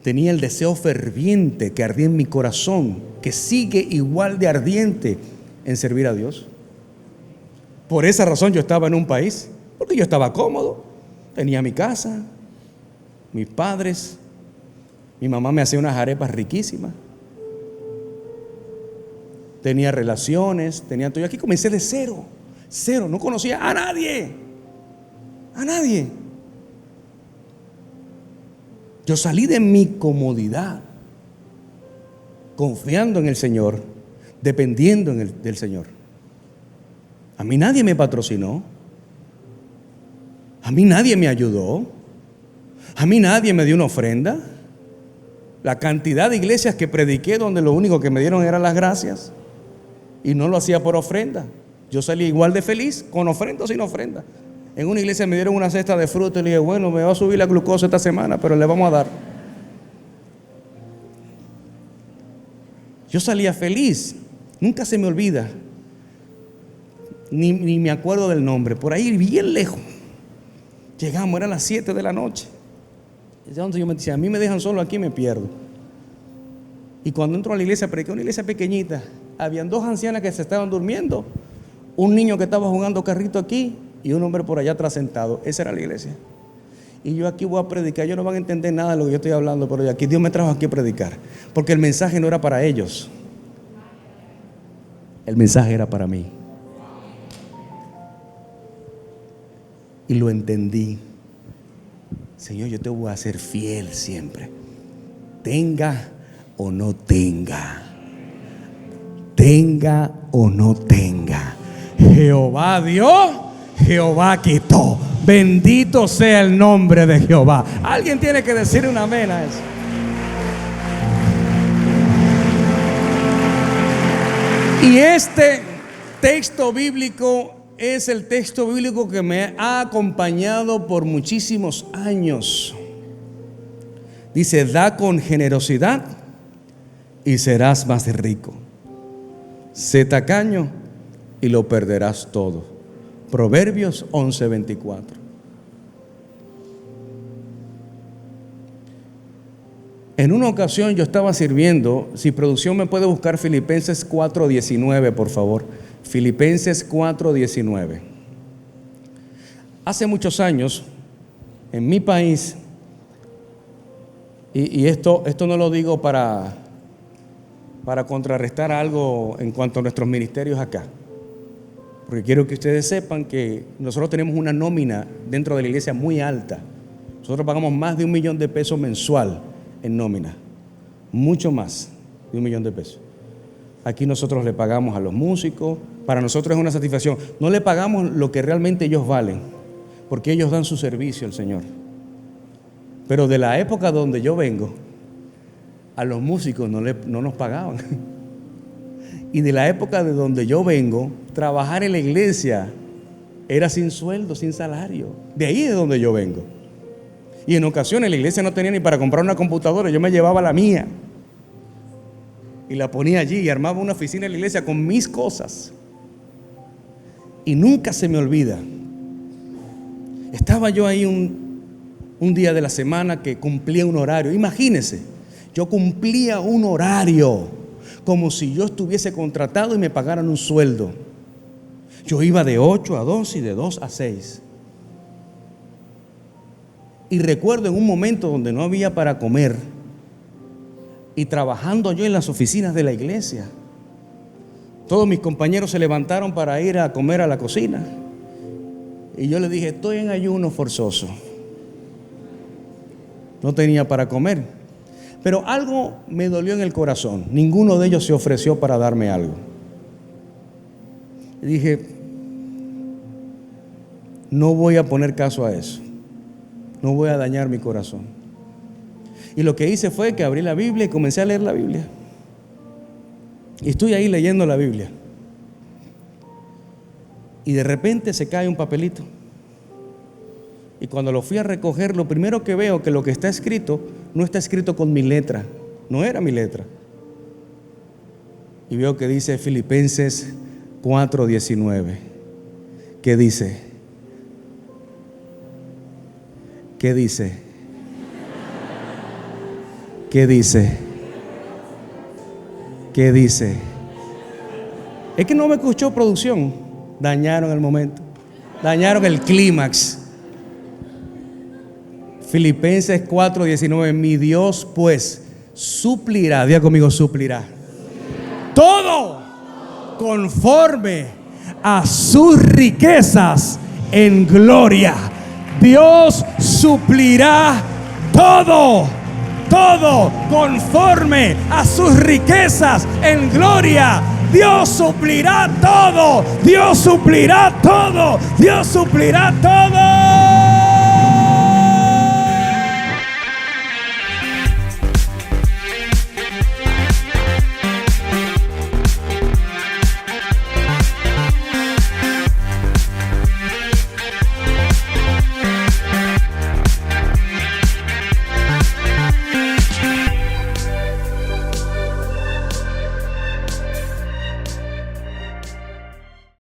Tenía el deseo ferviente que ardía en mi corazón, que sigue igual de ardiente en servir a Dios. Por esa razón yo estaba en un país, porque yo estaba cómodo. Tenía mi casa, mis padres, mi mamá me hacía unas arepas riquísimas. Tenía relaciones, tenía todo. Yo aquí comencé de cero, no conocía a nadie. Yo salí de mi comodidad, confiando en el Señor, dependiendo del Señor. A mí nadie me patrocinó. A mí nadie me ayudó. A mí nadie me dio una ofrenda. La cantidad de iglesias que prediqué donde lo único que me dieron eran las gracias. Y no lo hacía por ofrenda. Yo salí igual de feliz, con ofrenda o sin ofrenda. En una iglesia me dieron una cesta de fruta y le dije, bueno, me va a subir la glucosa esta semana, pero le vamos a dar. Yo salía feliz. Nunca se me olvida. Ni me acuerdo del nombre. Por ahí bien lejos. Llegamos, eran las 7 de la noche. Entonces yo me decía, a mí me dejan solo aquí, me pierdo. Y cuando entro a la iglesia, prediqué una iglesia pequeñita. Habían 2 ancianas que se estaban durmiendo, un niño que estaba jugando carrito aquí y un hombre por allá atrás sentado. Esa era la iglesia. Y yo aquí voy a predicar. Ellos no van a entender nada de lo que yo estoy hablando, pero aquí Dios me trajo aquí a predicar, porque el mensaje no era para ellos, El mensaje era para mí. Y lo entendí. Señor, yo te voy a ser fiel siempre. Tenga o no tenga. Tenga o no tenga. Jehová dio, Jehová quitó. Bendito sea el nombre de Jehová. Alguien tiene que decir un amén a eso. Y este texto bíblico es el texto bíblico que me ha acompañado por muchísimos años. Dice: da con generosidad y serás más rico. Sé tacaño y lo perderás todo. Proverbios 11:24. En una ocasión yo estaba sirviendo. Si producción me puede buscar Filipenses 4:19, por favor. Filipenses 4:19. Hace muchos años, en mi país, y esto no lo digo para contrarrestar algo en cuanto a nuestros ministerios acá, porque quiero que ustedes sepan que nosotros tenemos una nómina dentro de la iglesia muy alta. Nosotros pagamos más de $1 millón mensual en nómina, mucho más de $1 millón. Aquí nosotros le pagamos a los músicos. Para nosotros es una satisfacción. No le pagamos lo que realmente ellos valen, porque ellos dan su servicio al Señor. Pero de la época donde yo vengo, a los músicos no nos pagaban. Y de la época de donde yo vengo, trabajar en la iglesia era sin sueldo, sin salario. De ahí es donde yo vengo. Y en ocasiones la iglesia no tenía ni para comprar una computadora. Yo me llevaba la mía y la ponía allí y armaba una oficina en la iglesia con mis cosas. Y nunca se me olvida. Estaba yo ahí un día de la semana que cumplía un horario. Imagínense, yo cumplía un horario como si yo estuviese contratado y me pagaran un sueldo. Yo iba de 8 a 2 y de 2 a 6. Y recuerdo en un momento donde no había para comer y trabajando yo en las oficinas de la iglesia, todos mis compañeros se levantaron para ir a comer a la cocina y yo les dije: estoy en ayuno forzoso. No tenía para comer, pero algo me dolió en el corazón. Ninguno de ellos se ofreció para darme algo. Y dije: no voy a poner caso a eso. No voy a dañar mi corazón. Y lo que hice fue que abrí la Biblia y comencé a leer la Biblia. Y estoy ahí leyendo la Biblia. Y de repente se cae un papelito. Y cuando lo fui a recoger, lo primero que veo que lo que está escrito no está escrito con mi letra. No era mi letra. Y veo que dice Filipenses 4:19. ¿Qué dice? ¿Qué dice? ¿Qué dice? ¿Qué dice? Es que no me escuchó producción. Dañaron el momento. Dañaron el clímax. Filipenses 4:19. Mi Dios pues suplirá. Diga conmigo: suplirá. Todo conforme a sus riquezas en gloria. Dios suplirá todo conforme a sus riquezas en gloria. Dios suplirá todo. Dios suplirá todo. Dios suplirá todo.